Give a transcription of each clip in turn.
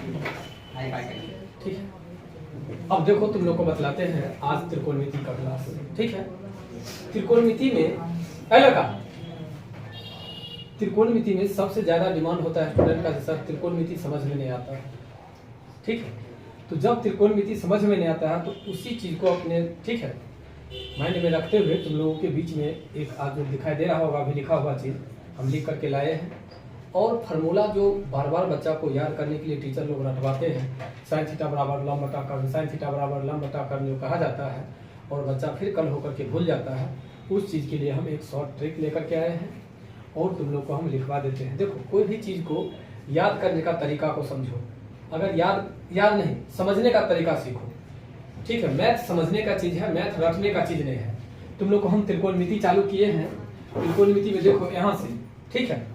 ठीक है। अब देखो तुम लोग को बतलाते हैं आज त्रिकोणमिति का क्लास। ठीक है, त्रिकोणमिति में लड़का त्रिकोणमिति में सबसे ज्यादा डिमांड होता है स्टूडेंट का, सर त्रिकोणमिति समझ में नहीं आता है। ठीक है, तो जब त्रिकोणमिति समझ में नहीं आता है तो उसी चीज को अपने ठीक है माइंड में रखते हुए तुम लोगों के बीच में एक आज जो दिखाई दे रहा होगा अभी लिखा हुआ चीज हम लिख करके लाए हैं। और फार्मूला जो बार बार बच्चा को याद करने के लिए टीचर लोग रटवाते हैं, साइन थीटा बराबर लंब बटा कर्ण, साइन थीटा बराबर लंब बटा कर्ण जो कहा जाता है और बच्चा फिर कल होकर के भूल जाता है, उस चीज़ के लिए हम एक शॉर्ट ट्रिक लेकर के आए हैं और तुम लोग को हम लिखवा देते हैं। देखो कोई भी चीज़ को याद करने का तरीका को समझो, अगर याद नहीं समझने का तरीका सीखो। ठीक है, मैथ समझने का चीज़ है, मैथ रटने का चीज़ नहीं है। तुम लोग को हम त्रिकोणमिति चालू किए हैं, त्रिकोणमिति में देखो यहाँ से ठीक है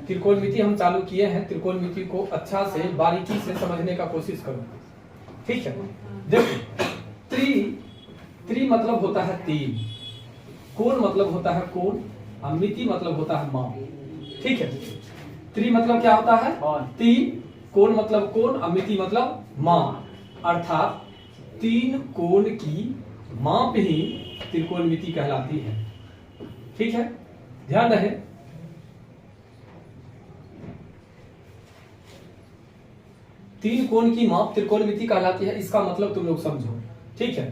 त्रिकोणमिति हम चालू किए हैं। त्रिकोणमिति को अच्छा से बारीकी से समझने का कोशिश करो। ठीक है, देखो त्रि मतलब होता है तीन, कोण मतलब होता है कोण और मिति मतलब होता है माप। ठीक है, त्रि मतलब क्या होता है तीन, कोण मतलब कोण और मिति मतलब माप, अर्थात तीन कोण की माप ही त्रिकोणमिति कहलाती है। ठीक है, ध्यान रहे। तीन कोण की माप त्रिकोणमिति कहलाती है, इसका मतलब तुम लोग समझो। ठीक है,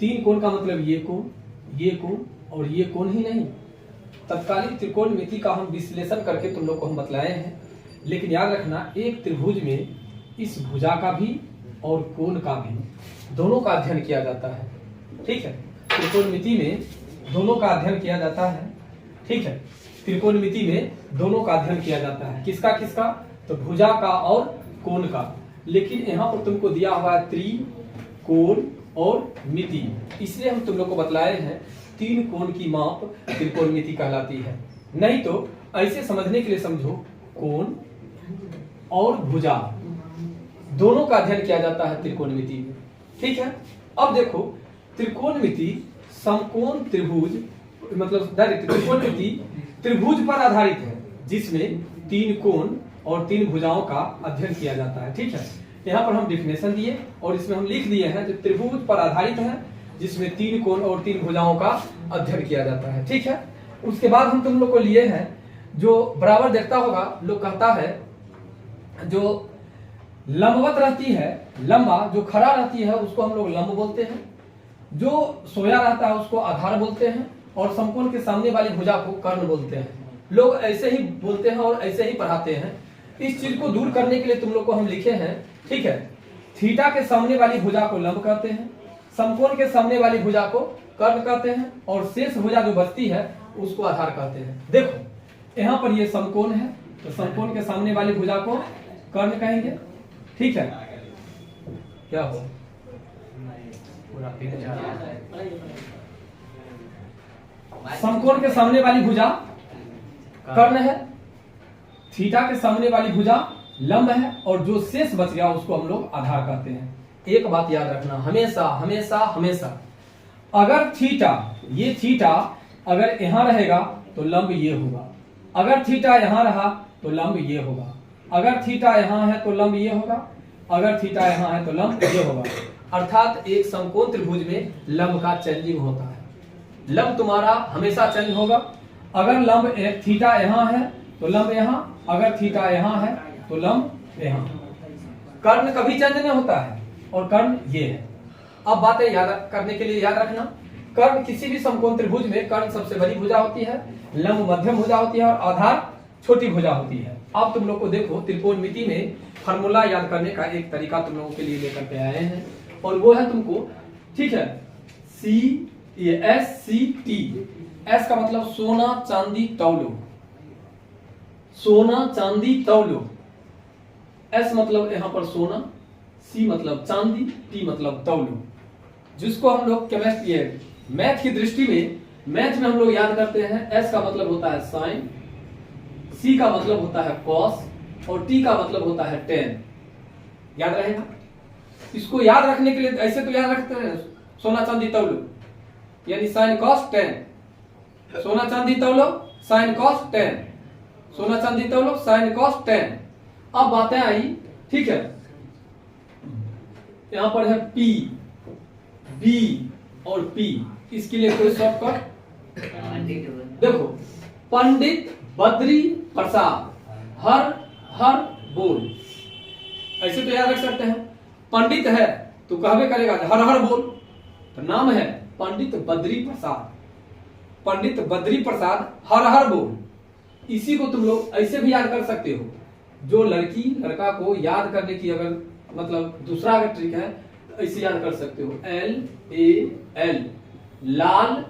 तीन कोण का मतलब ये कोण और ये कोण ही नहीं। तत्कालीन त्रिकोणमिति का हम विश्लेषण करके तुम लोग को हम बतलाए हैं, लेकिन याद रखना एक त्रिभुज में इस भुजा का भी और कोण का भी दोनों का अध्ययन किया जाता है। ठीक है, त्रिकोणमिति में दोनों का अध्ययन किया जाता है। ठीक है, त्रिकोणमिति में दोनों का अध्ययन किया जाता है। किसका किसका? तो भुजा का और कोण का। लेकिन यहाँ पर तुमको दिया हुआ है त्रि, कोण और मिति, इसलिए हम तुम लोग को बतलाए हैं तीन कोण की माप त्रिकोणमिति कहलाती है। नहीं तो ऐसे समझने के लिए समझो, कोण और भुजा दोनों का अध्ययन किया जाता है त्रिकोणमिति में। ठीक है, अब देखो त्रिकोणमिति समकोण त्रिभुज मतलब त्रिकोणमिति त्रिभुज पर आधारित है जिसमें तीन कोण और तीन भुजाओं का अध्ययन किया जाता है। ठीक है, यहाँ पर हम डिफिनेशन दिए और इसमें हम लिख दिए हैं जो त्रिभुज पर आधारित है जिसमें तीन कोण और तीन भुजाओं का अध्ययन किया जाता है। ठीक है, उसके बाद हम तुम लोग को लिए हैं जो बराबर देखता होगा, लोग कहता है जो लंबवत रहती है, लंबा जो खड़ा रहती है उसको हम लोग लंब बोलते हैं, जो सोया रहता है उसको आधार बोलते हैं और समकोण के सामने वाली भुजा को कर्ण बोलते हैं। लोग ऐसे ही बोलते हैं और ऐसे ही पढ़ाते हैं। इस चीज को दूर करने के लिए तुम लोग को हम लिखे हैं। ठीक है, थीटा के सामने वाली भुजा को लंब कहते हैं, समकोण के सामने वाली भुजा को कर्ण कहते हैं और शेष भुजा जो बचती है उसको आधार कहते हैं। देखो यहाँ पर ये समकोण है तो समकोण के सामने वाली भुजा को कर्ण कहेंगे। ठीक है, क्या हो समकोण के सामने वाली भुजा कर्ण है, थीटा के सामने वाली भुजा लंब है और जो शेष बच गया उसको हम लोग आधार कहते हैं। एक बात याद रखना हमेशा हमेशा हमेशा, अगर थीटा ये थीटा अगर यहाँ रहेगा तो लंब ये होगा, अगर थीटा यहाँ रहा तो लंब ये होगा, अगर थीटा यहाँ है तो लंब ये होगा, अगर थीटा यहाँ है तो लंब ये होगा। अर्थात एक समकोण त्रिभुज में लंब का चेंजिंग होता है, लंब तुम्हारा हमेशा चेंज होगा। अगर लंब थीटा यहाँ है तो लंब यहाँ, अगर थीटा यहाँ है तो लंब यहाँ। कर्ण कभी चेंज नहीं होता है और कर्ण ये है। अब बातें याद करने के लिए याद रखना, कर्ण किसी भी समकोण त्रिभुज में कर्ण सबसे बड़ी भुजा होती है, लंब मध्यम भुजा होती है और आधार छोटी भुजा होती है। अब तुम लोग को देखो त्रिकोणमिति में फार्मूला याद करने का एक तरीका तुम लोगों के लिए लेकर के आए हैं और वो है तुमको, ठीक है, SCT। एस का मतलब सोना चांदी तौलो, सोना चांदी तौलो। एस मतलब यहाँ पर सोना, सी मतलब चांदी, टी मतलब तौलो, जिसको हम लोग केमिस्ट्री मैथ की दृष्टि में मैथ में हम लोग याद करते हैं। एस का मतलब होता है साइन, सी का मतलब होता है कॉस और टी का मतलब होता है टेन। याद रहेगा, इसको याद रखने के लिए ऐसे तो याद रखते हैं सोना चांदी तौलो यानी साइन कॉस टेन, सोना चांदी तौलो साइन कॉस टेन, सोना चांदी तौलो साइन कॉस टेन। अब बातें आई, ठीक है, यहाँ पर है P, B और P, इसके लिए कोई शॉर्टकट? देखो, पंडित बद्री प्रसाद हर हर बोल, ऐसे तो याद रख सकते हैं। पंडित है तो कहबे करेगा हर हर बोल, तो नाम है पंडित बद्री प्रसाद, पंडित बद्री प्रसाद हर हर बोल। इसी को तुम लोग ऐसे भी याद कर सकते हो। जो लड़की लड़का को याद करने की अगर मतलब दूसरा अगर ट्रिक है तो ऐसे याद कर सकते हो, LAL, लाल,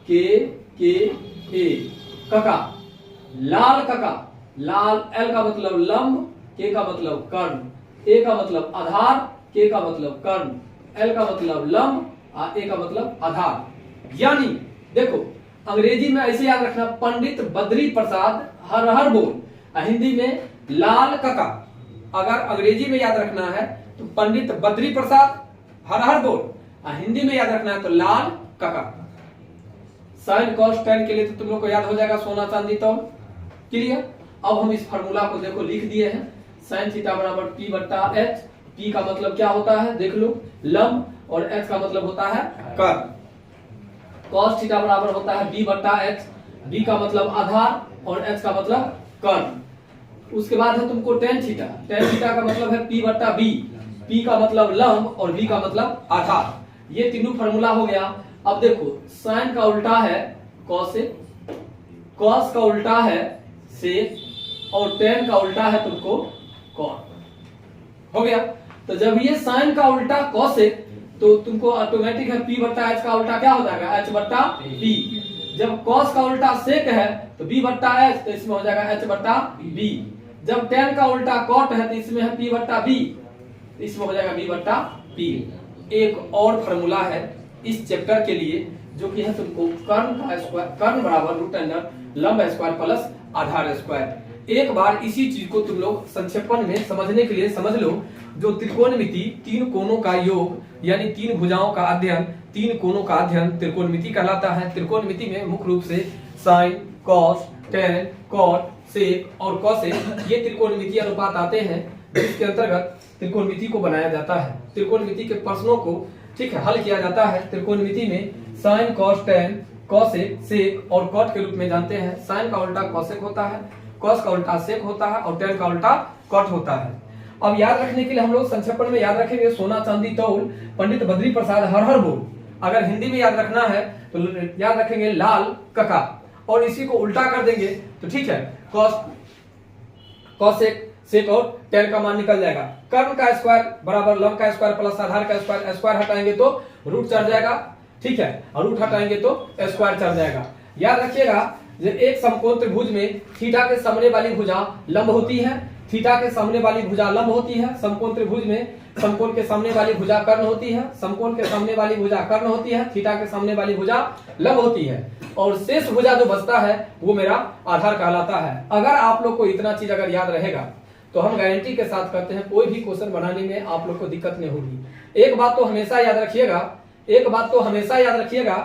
KA, कका, लाल कका। लाल, L का मतलब लंब, K का मतलब कर्ण, A का मतलब आधार, K का मतलब कर्ण, L का मतलब लंब, A का मतलब आधार। यानी देखो, अंग्रेजी में ऐसे याद रखना, पंडित बद्री प्रसाद हर हर बोल, हिंदी में लाल कका। अगर अंग्रेजी में याद रखना है तो पंडित बद्री प्रसाद हर हर बोल, हिंदी में याद रखना है तो लाल कका। साइन कॉस टेन के लिए तो तुम लोग को याद हो जाएगा सोना चांदी तौल। क्लियर? अब हम इस फार्मूला को देखो लिख दिए हैं, साइन थीटा बराबर P बट्टा H। P का मतलब क्या होता है देख लो, लंब, और H का मतलब होता है कर्ण। कॉस थीटा बराबर होता है B बट्टा H, B का मतलब आधार और H का मतलब कर्ण। उसके बाद है तुमको टेन थीटा, टेन थीटा का मतलब है P बट्टा B, P का मतलब लंब और B का मतलब आधार। ये तीनों फार्मूला हो गया। अब देखो, साइन का उल्टा है कॉसेक, कॉस का उल्टा है सेक, और टेन का उल्टा है तुमको कॉट। हो गया? तो जब ये साइन का उल्टा कॉसेक, तो तुमको ऑटोमेटिक है P बट्टा H का उल्टा क्या हो जाएगा, H बट्टा B। जब कॉस का उल्टा सेक है तो B बट्टा H, तो इसमें हो जाएगा H बट्टा B। जब टेन का उल्टा कॉट है तो इसमें है P बट्टा B, इसमें हो जाएगा B बट्टा P। एक और फार्मूला है इस चैप्टर के लिए, जो कि है तुमको कर्ण का स्क्वायर, कर्ण बराबर रूट अंडर लंब स्क्वायर प्लस आधार स्क्वायर। एक बार इसी चीज को तुम लोग संक्षेपण में समझने के लिए समझ लो। जो त्रिकोणमिति, तीन कोणों का योग यानी तीन भुजाओं का अध्ययन, तीन कोणों का अध्ययन त्रिकोणमिति कहलाता है। त्रिकोणमिति में मुख्य रूप से साइन, कॉस, टेन, कॉट, सेक और कॉसेक, ये त्रिकोणमिति अनुपात आते हैं, जिसके अंतर्गत त्रिकोणमिति को बनाया जाता है। त्रिकोणमिति के प्रश्नों को ठीक है हल किया जाता है। त्रिकोणमिति में साइन, कॉस, टेन, कॉसेक, सेक और कॉट के रूप में जानते हैं। साइन का उल्टा कॉसेक होता है, कॉस का उल्टा सेक होता है और टेन का उल्टा कॉट होता है। अब याद रखने के लिए हम लोग संक्षेपण में याद रखेंगे सोना चांदी तौल, पंडित बद्री प्रसाद हर हर बोल। अगर हिंदी में याद रखना है तो याद रखेंगे लाल कका, और इसी को उल्टा कर देंगे तो ठीक है, कॉस, कॉसेक, सेक और टेन का मान निकल जाएगा। कर्ण का स्क्वायर बराबर लंब का स्क्वायर प्लस आधार का स्क्वायर, स्क्वायर हटाएंगे तो रूट चढ़ जाएगा, ठीक है, और रूट हटाएंगे तो स्क्वायर चढ़ जाएगा। याद रखिएगा, एक समकोण त्रिभुज में थीटा के सामने वाली भुजा लंब होती है, थीटा के सामने वाली भुजा लंब होती है। समकोण त्रिभुज में समकोण के सामने वाली भुजा कर्ण होती है, समकोण के सामने वाली भुजा कर्ण होती है, थीटा के सामने वाली भुजा लंब होती है, और शेष भुजा जो बचता है वो मेरा आधार कहलाता है। अगर आप लोग को इतना चीज अगर याद रहेगा तो हम गारंटी के साथ कहते हैं कोई भी क्वेश्चन बनाने में आप लोग को दिक्कत नहीं होगी। एक बात तो हमेशा याद रखिएगा, एक बात तो हमेशा याद रखिएगा,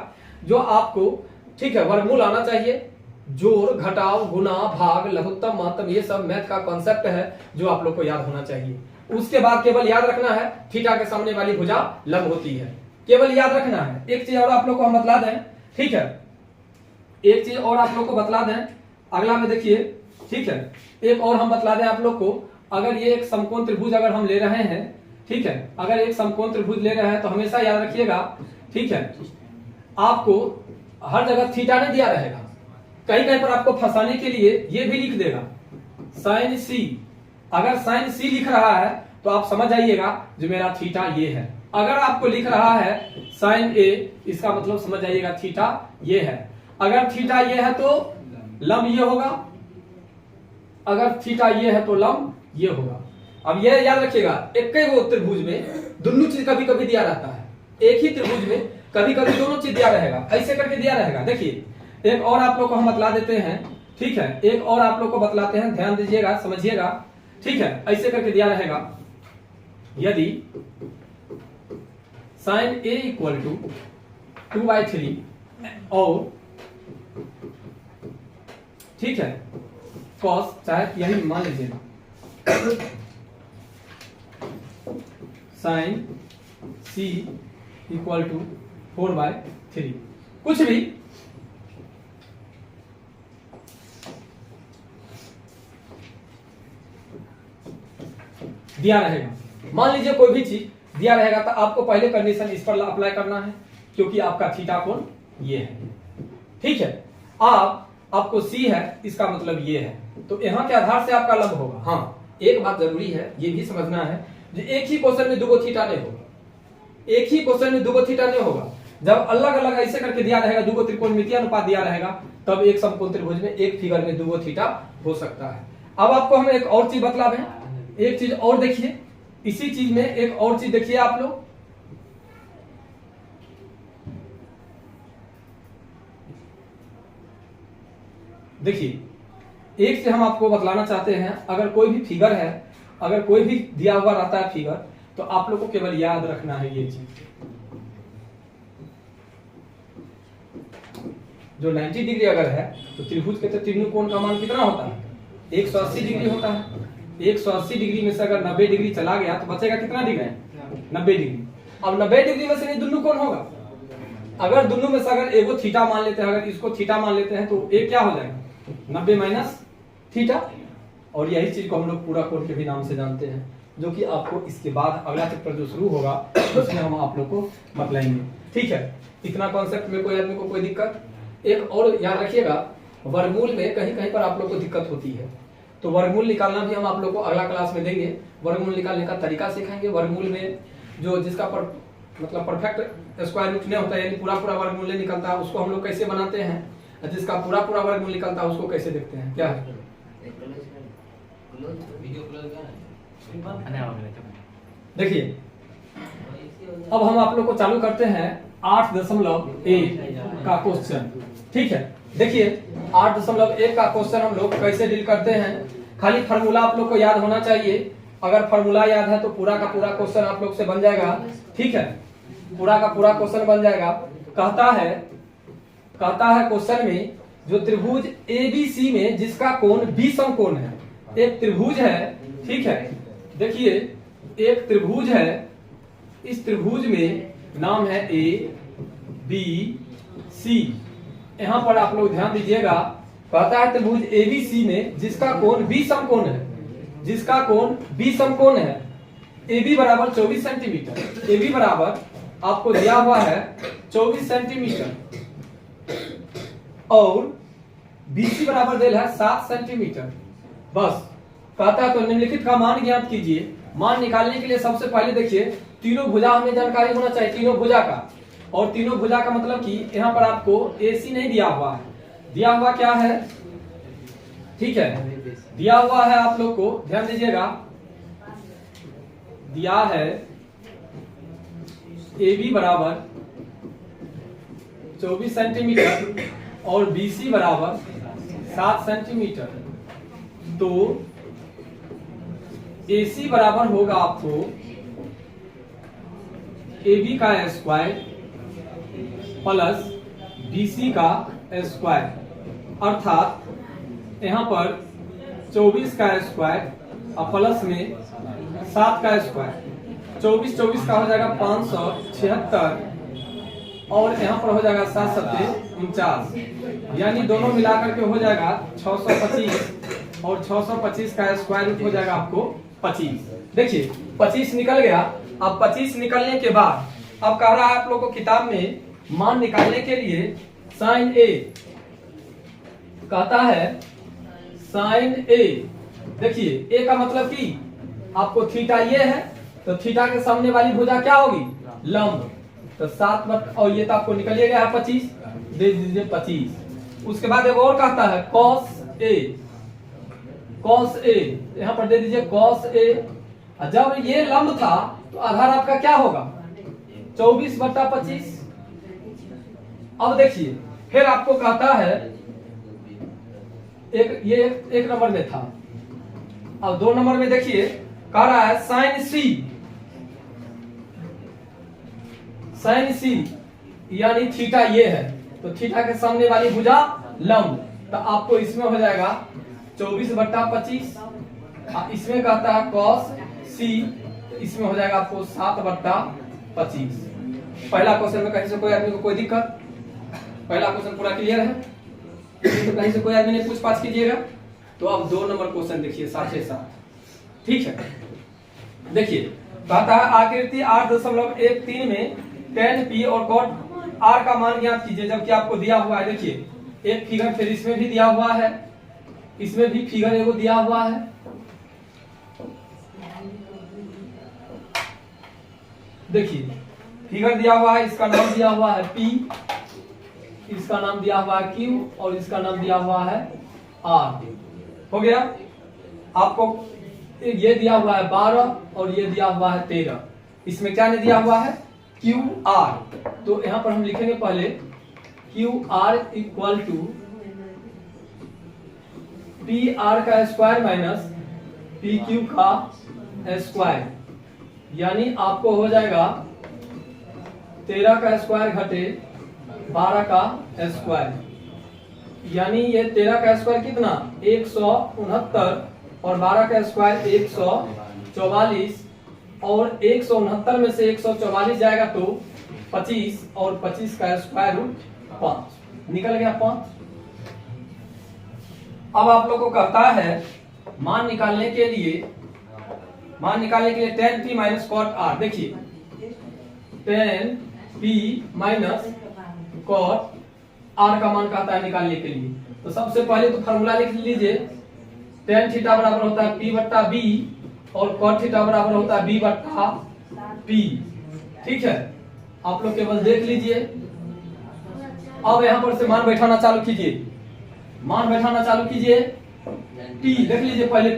जो आपको ठीक है वर्गमूल आना चाहिए। जोड़, घटाव, गुना, भाग, लघुत्तम, महत्तम, ये सब मैथ का कॉन्सेप्ट है जो आप लोग को याद होना चाहिए। उसके बाद केवल याद रखना है थीटा के सामने वाली भुजा लंब होती है, केवल याद रखना है। एक चीज और आप लोग को हम बतला दें, ठीक है, एक चीज और आप लोग को बतला दें, अगला में देखिए, ठीक है, एक और हम बतला दें आप लोग को। अगर ये एक समकोण त्रिभुज अगर हम ले रहे हैं, ठीक है, अगर एक समकोण त्रिभुज ले रहे हैं तो हमेशा याद रखिएगा, ठीक है, आपको हर जगह थीटा नहीं दिया रहेगा, कहीं कहीं पर आपको फंसाने के लिए ये भी लिख देगा साइन सी। अगर साइन सी लिख रहा है तो आप समझ जाइएगा जो मेरा थीटा ये है। अगर आपको लिख रहा है साइन ए, इसका मतलब समझ जाइएगा थीटा ये है। अगर थीटा ये है तो लंब ये होगा, अगर थीटा ये है तो लंब ये होगा। अब ये याद रखिएगा, एक ही वो त्रिभुज में दोनों चीज कभी कभी दिया रहता है, एक ही त्रिभुज में कभी कभी दोनों चीज दिया रहेगा, ऐसे करके दिया रहेगा। देखिए एक और आप लोग को हम बतला देते हैं, ठीक है, एक और आप लोग को बतलाते हैं, ध्यान दीजिएगा, समझिएगा, ठीक है, ऐसे करके दिया रहेगा। यदि साइन ए इक्वल टू 2/3 और ठीक है कॉस, चाहे यही मान लीजिएगा, साइन सी इक्वल टू 4/3 कुछ भी दिया रहेगा। मान लीजिए कोई भी चीज दिया रहेगा तो आपको पहले कंडीशन इस पर अप्लाई करना है, क्योंकि आपका थीटा कोण ये है, ठीक है। आपको सी है, इसका मतलब ये है, तो यहाँ के आधार से आपका लंब होगा। हाँ, एक बात जरूरी है, ये भी समझना है, जो एक ही क्वेश्चन में दुगो थीटा नहीं होगा, एक ही क्वेश्चन में दुगो थीटा नहीं होगा। जब अलग अलग ऐसे करके दिया रहेगा, दुगो त्रिकोणमितीय अनुपात दिया रहेगा, तब एक समकोण त्रिभुज में एक फिगर में दुगो थीटा हो सकता है। अब आपको हम एक और चीज बतला दें, एक चीज और देखिए, इसी चीज में एक और चीज देखिए आप लोग, देखिए एक से हम आपको बतलाना चाहते हैं, अगर कोई भी फिगर है, अगर कोई भी दिया हुआ रहता है फिगर, तो आप लोग को केवल याद रखना है ये चीज, जो 90 डिग्री अगर है तो त्रिभुज के तीनों कोण का मान कितना होता है? 180 डिग्री होता है। 180 डिग्री में से अगर 90 डिग्री चला गया तो बचेगा कितना डिग्री? 90 डिग्री। अब 90 डिग्री में से नहीं दोनों कोण होगा, अगर दोनों में से अगर एगो थीटा मान लेते हैं, अगर इसको थीटा मान लेते हैं, तो एक क्या हो जाएगा? 90 माइनस थीटा। और यही चीज को हम लोग पूरा कोण के भी नाम से जानते हैं, जो कि आपको इसके बाद अगला चैप्टर जो शुरू होगा उसमें हम आप लोग को बतलाएंगे, ठीक है। इतना कॉन्सेप्ट में कोई आदमी को कोई दिक्कत? एक और याद रखिएगा, वर्गमूल में कहीं कहीं पर आप लोग को दिक्कत होती है, तो वर्गमूल निकालना भी हम आप लोग को अगला क्लास में देंगे। वर्गमूल निकालने का तरीका सिखाएंगे। वर्गमूल में जो जिसका मतलब परफेक्ट स्क्वायर रूट नहीं होता है, यानी पूरा वर्गमूल नहीं निकलता, उसको हम लोग कैसे बनाते हैं, जिसका पूरा वर्गमूल निकलता है उसको कैसे देखते हैं, क्या है? देखिए अब हम आप लोग को चालू करते हैं 8.1 का क्वेश्चन, ठीक है। देखिए 8.1 का क्वेश्चन हम लोग कैसे डील करते हैं, खाली फार्मूला आप लोग को याद होना चाहिए। अगर फार्मूला याद है तो पूरा का पूरा क्वेश्चन आप लोग से बन जाएगा, ठीक है, पूरा का पूरा क्वेश्चन बन जाएगा। कहता है क्वेश्चन में, जो त्रिभुज ABC में जिसका कोण B समकोण है, एक त्रिभुज है, ठीक है। देखिए एक त्रिभुज है, इस त्रिभुज में नाम है ABC। यहां पर आप लोग ध्यान दीजिएगा, कहता है त्रिभुज ABC में जिसका कोण B समकोण है, जिसका कोण B समकोण है। AB बराबर 24 सेंटीमीटर, AB बराबर आपको दिया हुआ है 24 सेंटीमीटर, और BC बराबर दिया है 7 सेंटीमीटर। बस कहता है तो निम्नलिखित का मान ज्ञात कीजिए। मान निकालने के लिए सबसे पहले देखिए तीनों भुजा हमें जानकारी होना चाहिए, तीनों भुजा का। और तीनों भुजा का मतलब कि यहाँ पर आपको AC नहीं दिया हुआ है, दिया हुआ क्या है, ठीक है, दिया हुआ है आप लोग को ध्यान दीजिएगा, दिया है AB बराबर 24 सेंटीमीटर और BC बराबर 7 सेंटीमीटर। तो AC बराबर होगा आपको AB का स्क्वायर प्लस BC का स्क्वायर, अर्थात यहाँ पर 24 का स्क्वायर और प्लस में 7 का स्क्वायर। 24 का हो जाएगा 576, और यहाँ पर हो जाएगा 7 7 49, यानी दोनों मिलाकर के हो जाएगा 625, और 625 का स्क्वायर रूट हो जाएगा आपको 25। देखिए 25 निकल गया। अब 25 निकलने के बाद अब कह रहा है आप लोग को किताब में मान निकालने के लिए साइन A, कहता है साइन A। देखिए A का मतलब कि आपको थीटा ये है, तो थीटा के सामने वाली भुजा क्या होगी? लंब। तो 7 और ये तो आपको निकल गया है 25, दे दीजिए 25। उसके बाद एक और कहता है कॉस A, कॉस A यहाँ पर दे दीजिए कॉस A। जब ये लंब था तो आधार आपका क्या होगा? 24/25। अब देखिए फिर आपको कहता है एक नंबर में था, अब 2 नंबर में देखिए कह रहा है साइन C, साइन C यानी थीटा ये है, तो थीटा के सामने वाली भुजा लंब, तो आपको इसमें हो जाएगा 24/25। इसमें कहता है कॉस C, इसमें हो जाएगा आपको 7/25। 25। पहला क्वेश्चन में कहीं से कोई आदमी को कोई दिक्कत? पहला क्वेश्चन पूरा क्लियर है? तो कहीं से कोई आदमी ने पूछ पाछ कीजिएगा। तो अब 2 नंबर क्वेश्चन देखिए साथ ही साथ, ठीक है। देखिए कहता है आकृति 8.13 में tan p और cot r का मान ज्ञात कीजिए, जबकि आपको दिया हुआ है। देखिए एक फिगर फिर इसमें भी दिया हुआ है, इसमें भी फिगर एगो दिया हुआ है। देखिए फिगर दिया हुआ है, इसका नाम दिया हुआ है P, इसका नाम दिया हुआ है Q और इसका नाम दिया हुआ है R। हो गया। आपको ये दिया हुआ है 12 और ये दिया हुआ है 13। इसमें क्या नहीं दिया हुआ है? QR। तो यहां पर हम लिखेंगे पहले QR इक्वल टू PR का स्क्वायर माइनस PQ का स्क्वायर, यानी आपको हो जाएगा 13 का स्क्वायर घटे 12 का स्क्वायर, यानी ये 13 का स्क्वायर कितना 169 और 12 का स्क्वायर 144 और 169 में से 144 जाएगा तो 25 और 25 का स्क्वायर रूट 5 निकल गया 5। अब आप लोग को कहता है मान निकालने के लिए tan p minus cot r। देखिए tan p minus cot r का मान कहता है निकालने के लिए। तो सबसे पहले तो फार्मूला लिख लीजिए, tan थीटा बराबर होता है p बट्टा b और cot थीटा बराबर होता है b बट्टा p। ठीक है, आप लोग केवल देख लीजिए। अब यहाँ पर से मान बैठाना चालू कीजिए, p देख लीजिए पहले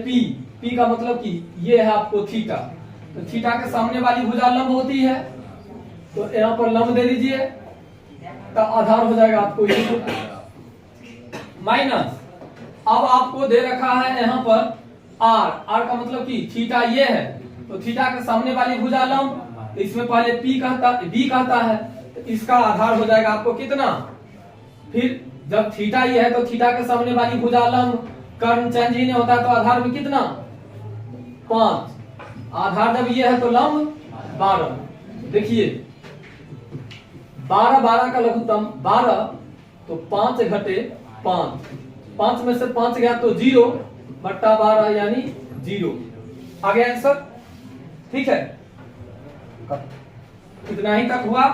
p का मतलब कि ये है आपको थीटा, तो थीटा के सामने वाली भुजा लंब होती है, तो यहाँ पर लंब दे दीजिए, तो आधार हो जाएगा आपको ये माइनस। अब आपको दे रखा है यहाँ पर r का मतलब कि थीटा ये है, तो थीटा के सामने वाली भुजा लंब, इसमें पहले b कहता है, तो इसका आधार हो जाएगा आपको कितना। फिर जब थीटा ये है तो थीटा के सामने वाली भुजा लंब, कर्ण चेंज ही नहीं होता है, तो आधार में कितना 5। आधार जब ये है तो लंब 12। देखिए 12 का लघुत्तम 12, तो 5 घटे 5 में से 5 गया तो 0 बट्टा 12 यानी 0 आ गया आंसर। ठीक है, इतना ही तक हुआ।